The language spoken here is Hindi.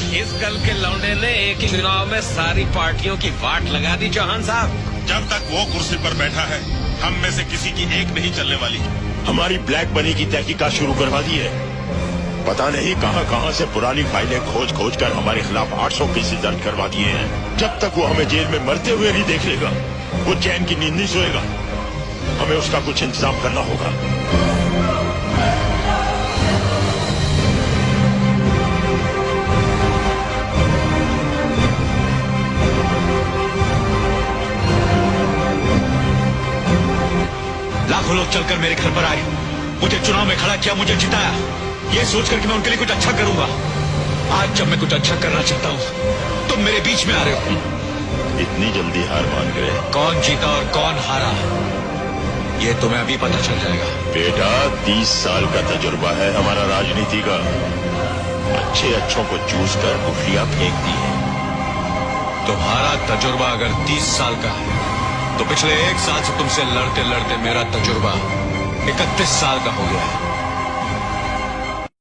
इस कल के लौंडे ने एक ही चुनाव में सारी पार्टियों की वाट लगा दी चौहान साहब। जब तक वो कुर्सी पर बैठा है हम में से किसी की एक नहीं चलने वाली। हमारी ब्लैक मनी की तहकीकात शुरू करवा दी है। पता नहीं कहां कहां से पुरानी फाइलें खोज खोज कर हमारे खिलाफ 800 केसेस दर्ज करवा दिए हैं। जब तक वो हमें जेल में मरते हुए नहीं देख लेगा वो चैन की नींद नहीं सोएगा। हमें उसका कुछ इंतजाम करना होगा। लाखों लोग चलकर मेरे घर पर आए, मुझे चुनाव में खड़ा किया, मुझे जिताया, ये सोचकर कि मैं उनके लिए कुछ अच्छा करूंगा। आज जब मैं कुछ अच्छा करना चाहता हूँ तुम मेरे बीच में आ रहे हो। इतनी जल्दी हार मान गए? कौन जीता और कौन हारा ये तुम्हें अभी पता चल जाएगा। बेटा 30 साल का तजुर्बा है हमारा राजनीति का। अच्छे अच्छों को चूस कर गुठलियां फेंक दी है। तुम्हारा तजुर्बा अगर 30 साल का है तो पिछले 1 साल से तुमसे लड़ते लड़ते मेरा तजुर्बा 31 साल का हो गया है।